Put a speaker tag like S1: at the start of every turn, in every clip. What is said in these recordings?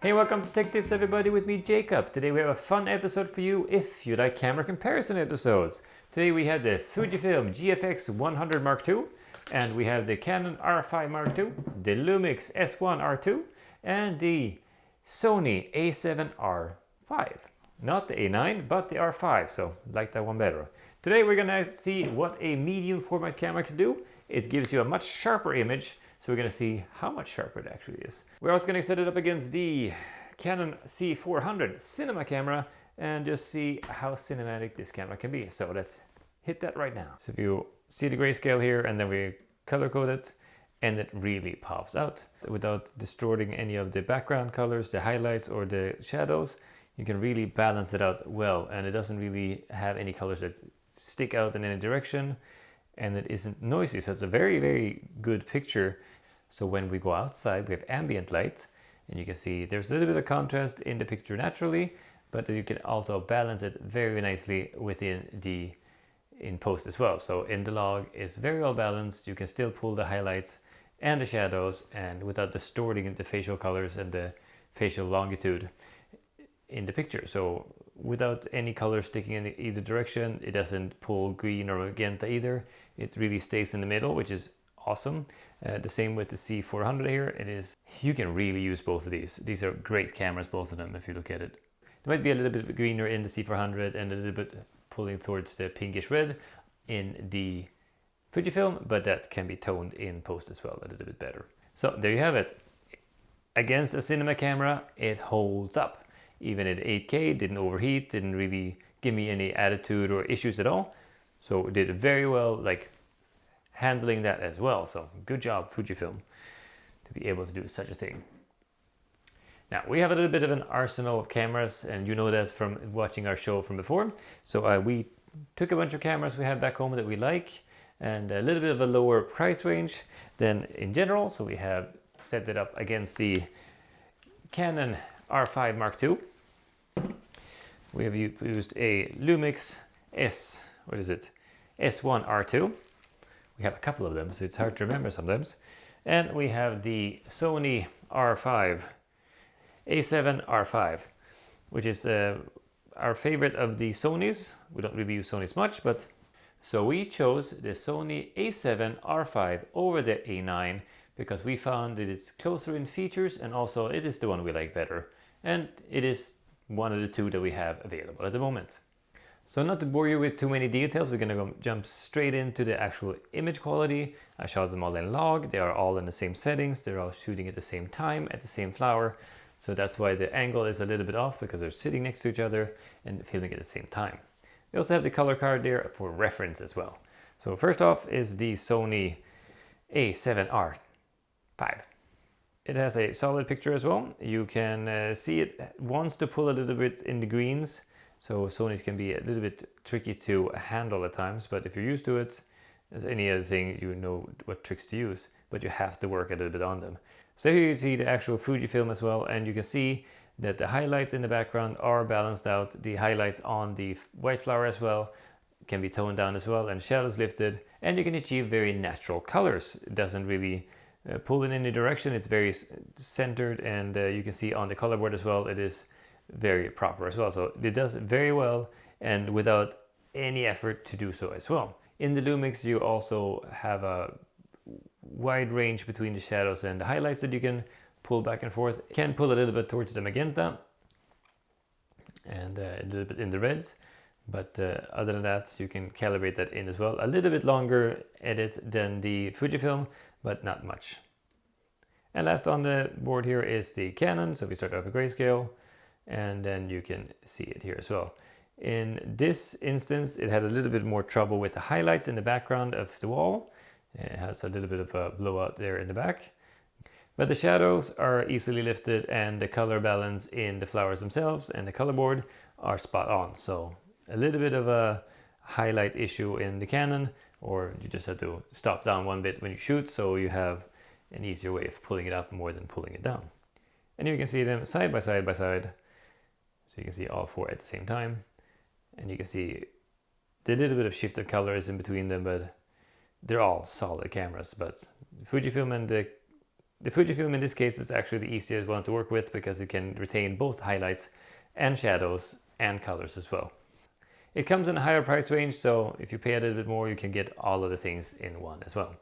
S1: Hey, welcome to Tech Tips everybody, with me Jacob. Today we have a fun episode for you if you like camera comparison episodes. Today we have the Fujifilm GFX100 II, and we have the Canon R5MII, the Lumix S15II, and the Sony A7R5. Not the A9, but the R5, so like that one better. Today we're gonna see what a medium format camera can do. It gives you a much sharper image, so we're gonna see how much sharper it actually is. We're also gonna set it up against the Canon C400 cinema camera and just see how cinematic this camera can be. So let's hit that right now. So if you see the grayscale here, and then we color code it, and it really pops out without distorting any of the background colors, the highlights or the shadows. You can really balance it out well, and it doesn't really have any colors that stick out in any direction, and it isn't noisy. So it's a very, very good picture. So when we go outside, we have ambient light, and you can see there's a little bit of contrast in the picture naturally, but you can also balance it very nicely in post as well. So in the log, it's very well balanced. You can still pull the highlights and the shadows, and without distorting the facial colors and the facial longitude in the picture. So without any color sticking in either direction, it doesn't pull green or magenta either. It really stays in the middle, which is awesome. The same with the C400 here. You can really use both of these. These are great cameras, both of them, if you look at it. There might be a little bit greener in the C400 and a little bit pulling towards the pinkish red in the Fujifilm, but that can be toned in post as well a little bit better. So there you have it. Against a cinema camera, it holds up. Even at 8K, didn't overheat, didn't really give me any attitude or issues at all. So it did very well, like handling that as well. So good job, Fujifilm, to be able to do such a thing. Now we have a little bit of an arsenal of cameras, and you know that from watching our show from before. So we took a bunch of cameras we have back home that we like, and a little bit of a lower price range than in general. So we have set it up against the Canon R5MII II. We have used a Lumix S1R2. We have a couple of them, so it's hard to remember sometimes. And we have the Sony R5, A7R5, which is our favorite of the Sonys. We don't really use Sonys much, but so we chose the Sony A7R5 over the A9 because we found that it's closer in features, and also it is the one we like better. And it is one of the two that we have available at the moment. So not to bore you with too many details, we're gonna jump straight into the actual image quality. I shot them all in log. They are all in the same settings. They're all shooting at the same time, at the same flower. So that's why the angle is a little bit off, because they're sitting next to each other and filming at the same time. We also have the color card there for reference as well. So first off is the Sony A7R5. It has a solid picture as well. You can see it wants to pull a little bit in the greens, so Sony's can be a little bit tricky to handle at times, but if you're used to it, as any other thing, you know what tricks to use, but you have to work a little bit on them. So here you see the actual Fujifilm as well, and you can see that the highlights in the background are balanced out. The highlights on the white flower as well can be toned down as well, and shadows lifted, and you can achieve very natural colors. It doesn't really pull in any direction. It's very centered, and you can see on the color board as well, it is very proper as well. So it does very well, and without any effort to do so as well. In the Lumix, you also have a wide range between the shadows and the highlights that you can pull back and forth. You can pull a little bit towards the magenta and a little bit in the reds, but other than that, you can calibrate that in as well. A little bit longer edit than the Fujifilm, but not much. And last on the board here is the Canon. So we start off with grayscale, and then you can see it here as well. In this instance, it had a little bit more trouble with the highlights in the background of the wall. It has a little bit of a blowout there in the back. But the shadows are easily lifted, and the color balance in the flowers themselves and the color board are spot on. So a little bit of a highlight issue in the Canon, or you just have to stop down one bit when you shoot, so you have an easier way of pulling it up more than pulling it down. And you can see them side by side by side. So you can see all four at the same time. And you can see the little bit of shift of colors in between them, but they're all solid cameras. But Fujifilm and the The Fujifilm in this case is actually the easiest one to work with because it can retain both highlights and shadows and colors as well. It comes in a higher price range, so if you pay a little bit more, you can get all of the things in one as well.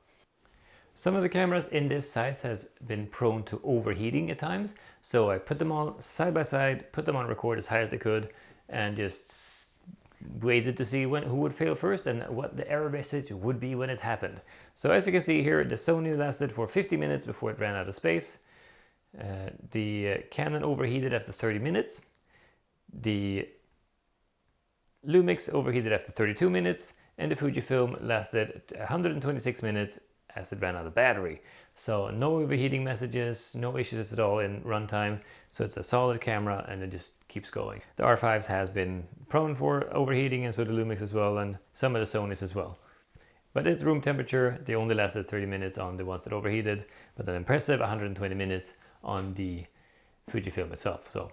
S1: Some of the cameras in this size has been prone to overheating at times, so I put them all side by side, put them on record as high as they could, and just waited to see who would fail first and what the error message would be when it happened. So as you can see here, the Sony lasted for 50 minutes before it ran out of space. The Canon overheated after 30 minutes. The Lumix overheated after 32 minutes, and the Fujifilm lasted 126 minutes as it ran out of battery. So no overheating messages, no issues at all in runtime. So it's a solid camera and it just keeps going. The R5s has been prone for overheating, and so the Lumix as well, and some of the Sonys as well. But at room temperature, they only lasted 30 minutes on the ones that overheated, but an impressive 120 minutes on the Fujifilm itself. So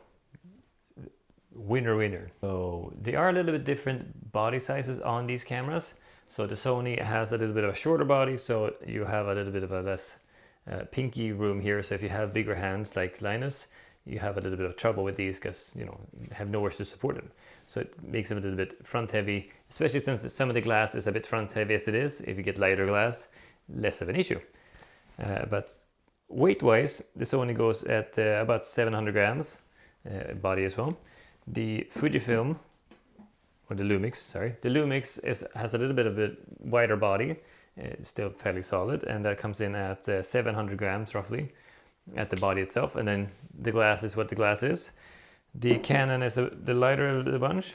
S1: winner, winner. So they are a little bit different body sizes on these cameras. So the Sony has a little bit of a shorter body, so you have a little bit of a less pinky room here. So if you have bigger hands like Linus, you have a little bit of trouble with these because you have nowhere to support them. So it makes them a little bit front heavy, especially since some of the glass is a bit front heavy as it is. If you get lighter glass, less of an issue. But weight wise, the Sony goes at about 700 grams body as well. The Fujifilm, or the Lumix, sorry. The Lumix has a little bit of a wider body, it's still fairly solid, and that comes in at 700 grams roughly at the body itself, and then the glass is what the glass is. The Canon is the lighter of the bunch.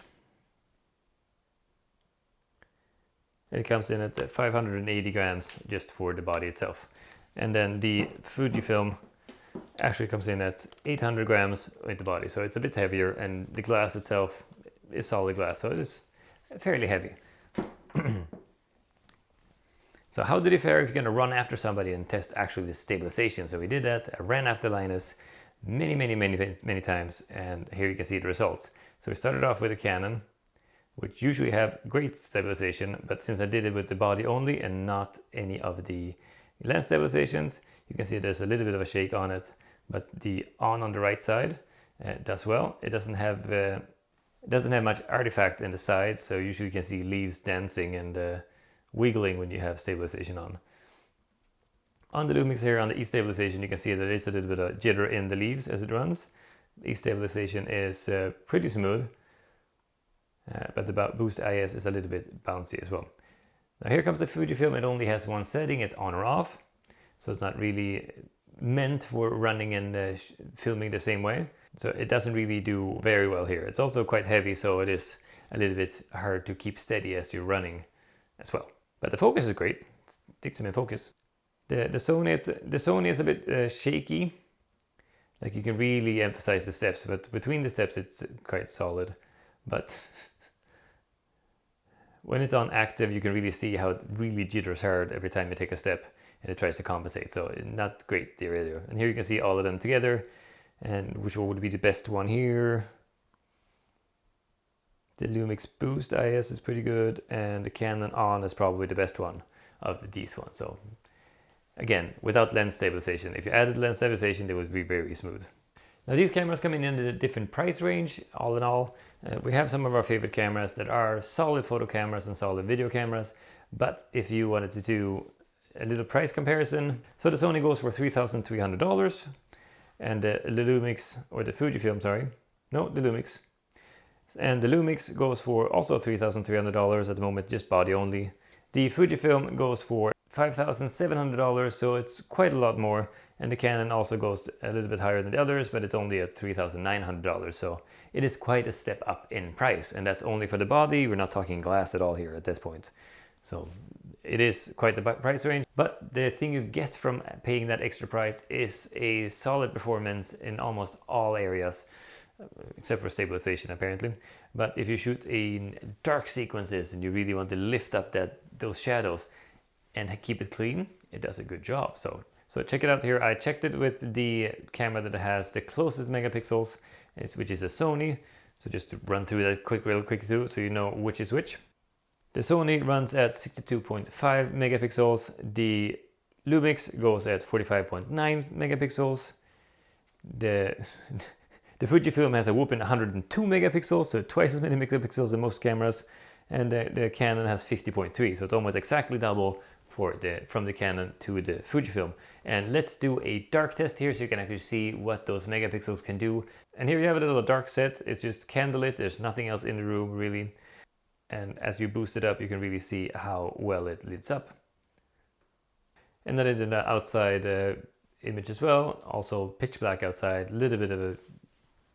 S1: It comes in at 580 grams just for the body itself. And then the Fujifilm actually comes in at 800 grams with the body, so it's a bit heavier, and the glass itself is solid glass, so it is fairly heavy. So how did it fare if you're going to run after somebody and test actually the stabilization? So we did that. I ran after Linus many times, and here you can see the results. So we started off with a Canon, which usually have great stabilization, but since I did it with the body only and not any of the lens stabilizations, you can see there's a little bit of a shake on it, but the on the right side does well. It doesn't have much artifact in the sides, so usually you can see leaves dancing and wiggling when you have stabilization on. On the Lumix here, on the E-stabilization, you can see that there is a little bit of jitter in the leaves as it runs. The E-stabilization is pretty smooth, but the boost IS is a little bit bouncy as well. Now here comes the Fujifilm. It only has one setting, it's on or off, so it's not really meant for running and filming the same way. So it doesn't really do very well here. It's also quite heavy, so it is a little bit hard to keep steady as you're running as well. But the focus is great. It takes them in focus. The Sony is a bit shaky. Like you can really emphasize the steps, but between the steps it's quite solid. But when it's on active, you can really see how it really jitters hard every time you take a step and it tries to compensate. So not great there either. And here you can see all of them together. And which one would be the best one here? The Lumix Boost IS is pretty good, and the Canon On is probably the best one of these ones. So again, without lens stabilization. If you added lens stabilization, they would be very smooth. Now these cameras come in a different price range. All in all, we have some of our favorite cameras that are solid photo cameras and solid video cameras. But if you wanted to do a little price comparison, so the Sony goes for $3,300. And the Lumix, or the Fujifilm, sorry. No, the Lumix. And the Lumix goes for also $3,300 at the moment, just body only. The Fujifilm goes for $5,700, so it's quite a lot more. And the Canon also goes a little bit higher than the others, but it's only at $3,900. So it is quite a step up in price, and that's only for the body. We're not talking glass at all here at this point. So it is quite the price range, but the thing you get from paying that extra price is a solid performance in almost all areas, except for stabilization apparently. But if you shoot in dark sequences and you really want to lift up those shadows and keep it clean, it does a good job. So check it out here. I checked it with the camera that has the closest megapixels, which is a Sony. So just to run through that real quick too, so you know which is which. The Sony runs at 62.5 megapixels, the Lumix goes at 45.9 megapixels. The the Fujifilm has a whooping 102 megapixels, so twice as many megapixels as most cameras, and the Canon has 50.3, so it's almost exactly double from the Canon to the Fujifilm. And let's do a dark test here so you can actually see what those megapixels can do. And here you have a little dark set. It's just candlelit. There's nothing else in the room really. And as you boost it up, you can really see how well it lights up. And then I did an outside image as well. Also pitch black outside, a little bit of a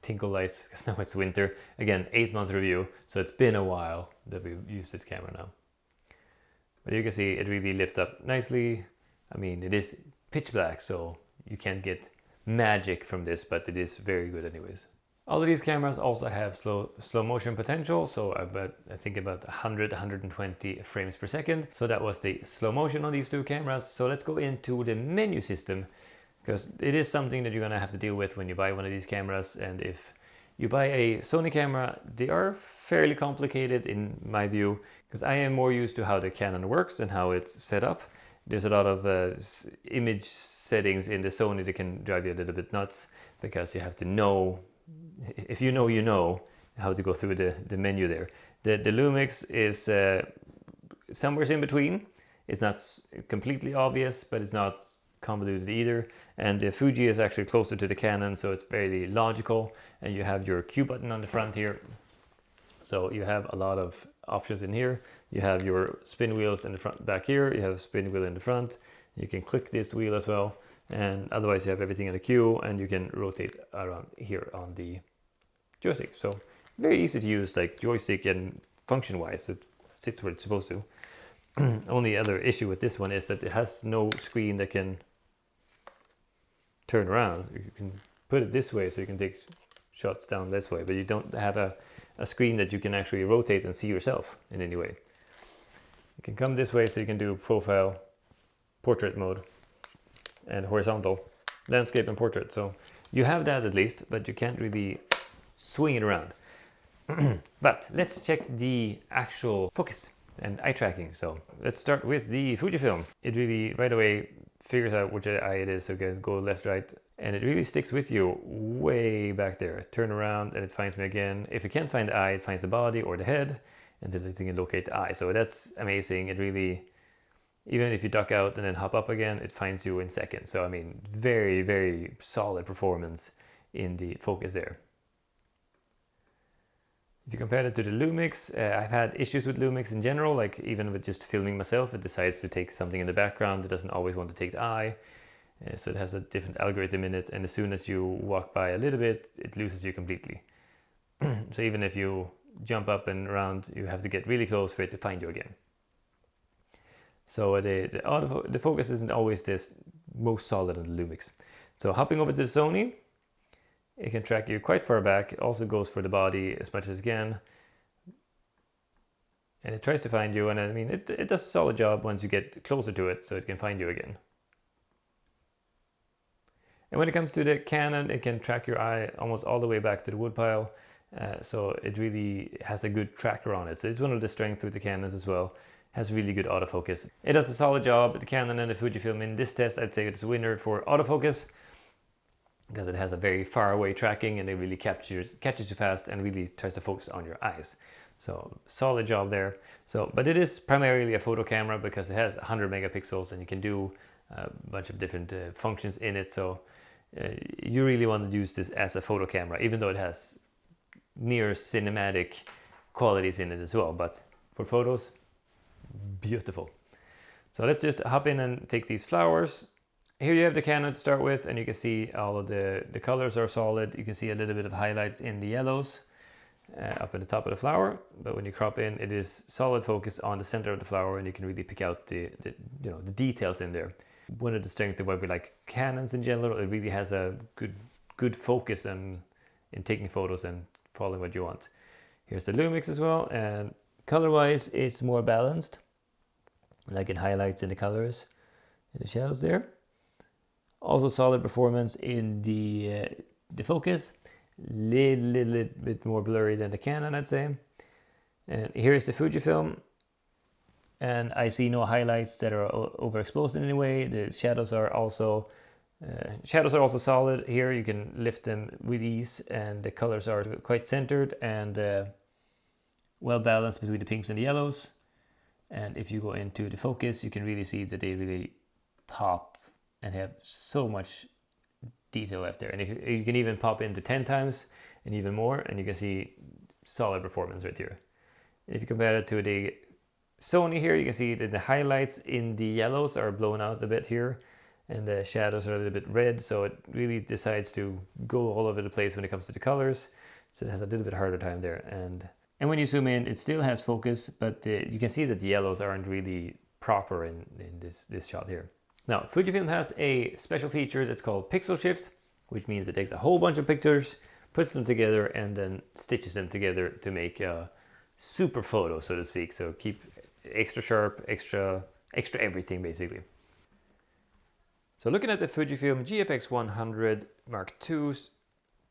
S1: tinkle lights because now it's winter. Again, 8-month review, so it's been a while that we've used this camera now. But you can see it really lifts up nicely. I mean, it is pitch black, so you can't get magic from this, but it is very good anyways. All of these cameras also have slow motion potential, so I think about 100-120 frames per second. So that was the slow motion on these two cameras. So let's go into the menu system, because it is something that you're gonna have to deal with when you buy one of these cameras. And if you buy a Sony camera, they are fairly complicated in my view, because I am more used to how the Canon works and how it's set up. There's a lot of image settings in the Sony that can drive you a little bit nuts, because you have to know, if you know how to go through the menu there. The Lumix is somewhere in between. It's not completely obvious, but it's not convoluted either. And the Fuji is actually closer to the Canon, so it's very logical. And you have your Q button on the front here. So you have a lot of options in here. You have your spin wheels in the front back here. You have a spin wheel in the front. You can click this wheel as well. And otherwise you have everything in the queue, and you can rotate around here on the joystick. So very easy to use, like joystick, and function wise it sits where it's supposed to. Only other issue with this one is that it has no screen that can turn around. You can put it this way so you can take shots down this way, but you don't have a screen that you can actually rotate and see yourself in any way. You can come this way so you can do profile, portrait mode, and horizontal, landscape and portrait. So you have that at least, but you can't really swing it around. But let's check the actual focus and eye tracking. So let's start with the Fujifilm. It really right away figures out which eye it is, so guys go left, right, and it really sticks with you way back there. Turn around and it finds me again. If it can't find the eye, it finds the body or the head, and then it can locate the eye. So that's amazing. It really, even if you duck out and then hop up again, it finds you in seconds. So I mean, very, very solid performance in the focus there. If you compare it to the Lumix, I've had issues with Lumix in general, like even with just filming myself, it decides to take something in the background. It doesn't always want to take the eye. So it has a different algorithm in it, and as soon as you walk by a little bit, it loses you completely. So even if you jump up and around, you have to get really close for it to find you again. So the focus isn't always this most solid on the Lumix. So hopping over to the Sony, it can track you quite far back. It also goes for the body as much as it can. And it tries to find you, and I mean, it does a solid job once you get closer to it, so it can find you again. And when it comes to the Canon, it can track your eye almost all the way back to the woodpile. So it really has a good tracker on it. So it's one of the strengths with the Canons as well. It has really good autofocus. It does a solid job. The Canon and the Fujifilm in this test, I'd say it's a winner for autofocus, because it has a very far away tracking, and it really catches you fast and really tries to focus on your eyes. So solid job there. So, but it is primarily a photo camera because it has 100 megapixels and you can do a bunch of different functions in it. So you really want to use this as a photo camera, even though it has near cinematic qualities in it as well. But for photos, beautiful. So let's just hop in and take these flowers. Here you have the Canon to start with, and you can see all of the colors are solid. You can see a little bit of highlights in the yellows up at the top of the flower, but when you crop in, it is solid focus on the center of the flower, and you can really pick out the details in there. One of the strengths of what we like Canons in general, it really has a good focus in taking photos and following what you want. Here's the Lumix as well, and color-wise, it's more balanced, like in highlights in the colors, in the shadows there. Also solid performance in the focus, little bit more blurry than the Canon, I'd say. And here's the Fujifilm. And I see no highlights that are overexposed in any way. The shadows are also solid here. You can lift them with ease, and the colors are quite centered and well balanced between the pinks and the yellows. And if you go into the focus, you can really see that they really pop and have so much detail left there. And if you can even pop into 10 times and even more, and you can see solid performance right here. If you compare it to the Sony here, you can see that the highlights in the yellows are blown out a bit here, and the shadows are a little bit red, so it really decides to go all over the place when it comes to the colors. So it has a little bit harder time there. And when you zoom in, it still has focus, but you can see that the yellows aren't really proper in this shot here. Now, Fujifilm has a special feature that's called pixel shift, which means it takes a whole bunch of pictures, puts them together, and then stitches them together to make a super photo, so to speak. So keep extra sharp, extra everything basically. So looking at the Fujifilm GFX100 II's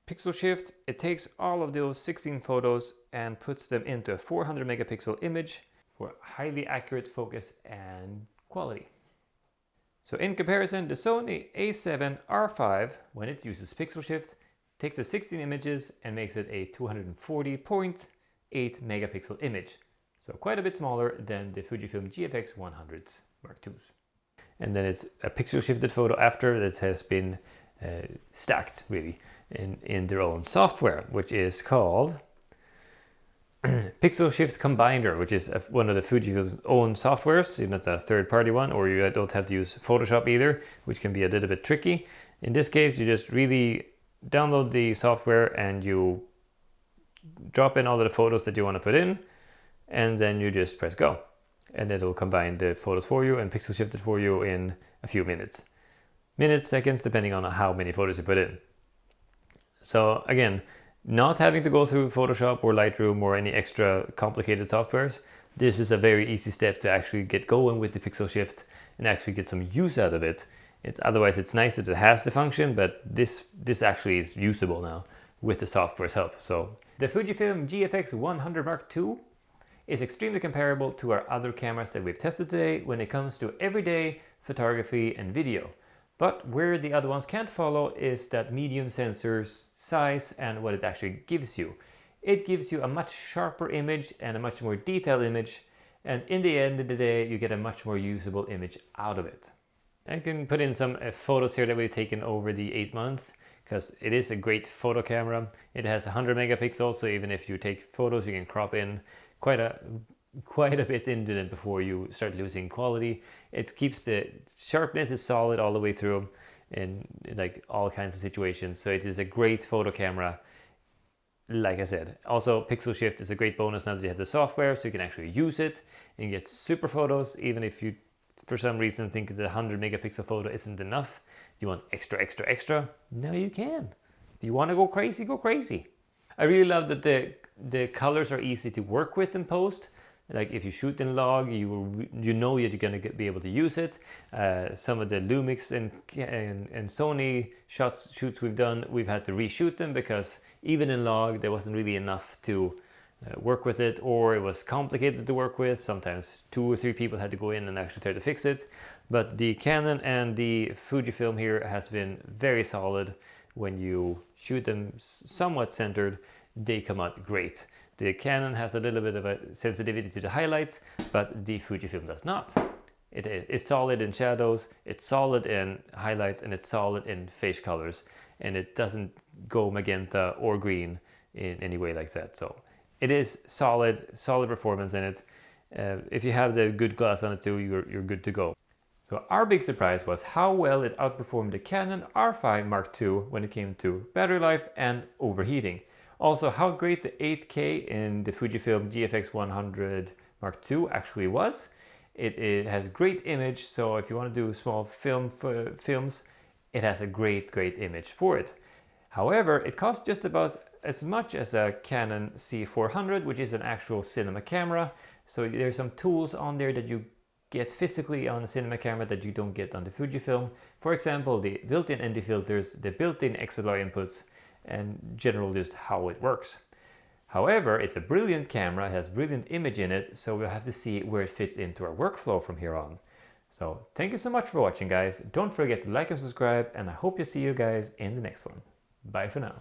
S1: pixel shift, it takes all of those 16 photos and puts them into a 400 megapixel image for highly accurate focus and quality. So in comparison, the Sony A7 R5, when it uses pixel shift, takes the 16 images and makes it a 240.8 megapixel image. So quite a bit smaller than the Fujifilm GFX100 II's. And then it's a pixel shifted photo after that has been stacked really in their own software, which is called Pixel Shift Combiner, which is one of the Fujifilm's own softwares. It's not a third-party one, or you don't have to use Photoshop either, which can be a little bit tricky. In this case, you just really download the software and you drop in all of the photos that you want to put in, and then you just press go. And it'll combine the photos for you and pixel shift it for you in a few minutes. Minutes, seconds, depending on how many photos you put in. So again, not having to go through Photoshop or Lightroom or any extra complicated softwares, this is a very easy step to actually get going with the pixel shift and actually get some use out of it. Otherwise, it's nice that it has the function, but this actually is usable now with the software's help. So the Fujifilm GFX100 II is extremely comparable to our other cameras that we've tested today when it comes to everyday photography and video. But where the other ones can't follow is that medium sensor's size and what it actually gives you. It gives you a much sharper image and a much more detailed image, and in the end of the day you get a much more usable image out of it. I can put in some photos here that we've taken over the 8 months, because it is a great photo camera. It has 100 megapixels, so even if you take photos you can crop in quite a bit into them before you start losing quality. It keeps the sharpness is solid all the way through in like all kinds of situations. So it is a great photo camera. Like I said, also pixel shift is a great bonus now that you have the software, so you can actually use it and get super photos. Even if you for some reason think that 100 megapixel photo isn't enough, you want extra, now you can. If you want to go crazy, go crazy. I really love that the colors are easy to work with in post. Like if you shoot in log, you know that you're going to be able to use it. Some of the Lumix and Sony shoots we've done, we've had to reshoot them because even in log there wasn't really enough to work with it, or it was complicated to work with. Sometimes 2 or 3 people had to go in and actually try to fix it. But the Canon and the Fujifilm here has been very solid. When you shoot them somewhat centered, they come out great. The Canon has a little bit of a sensitivity to the highlights, but the Fujifilm does not. It's solid in shadows, it's solid in highlights, and it's solid in face colors, and it doesn't go magenta or green in any way like that. So it is solid performance in it. If you have the good glass on it too, you're good to go. So our big surprise was how well it outperformed the Canon R5MII II when it came to battery life and overheating. Also, how great the 8K in the Fujifilm GFX100 II actually was. It has great image, so if you want to do small films, it has a great image for it. However, it costs just about as much as a Canon C400, which is an actual cinema camera. So there's some tools on there that you get physically on a cinema camera that you don't get on the Fujifilm. For example, the built-in ND filters, the built-in XLR inputs, and general just how it works. However, it's a brilliant camera, it has brilliant image in it, so we'll have to see where it fits into our workflow from here on. So thank you so much for watching, guys. Don't forget to like and subscribe, and I hope to see you guys in the next one. Bye for now.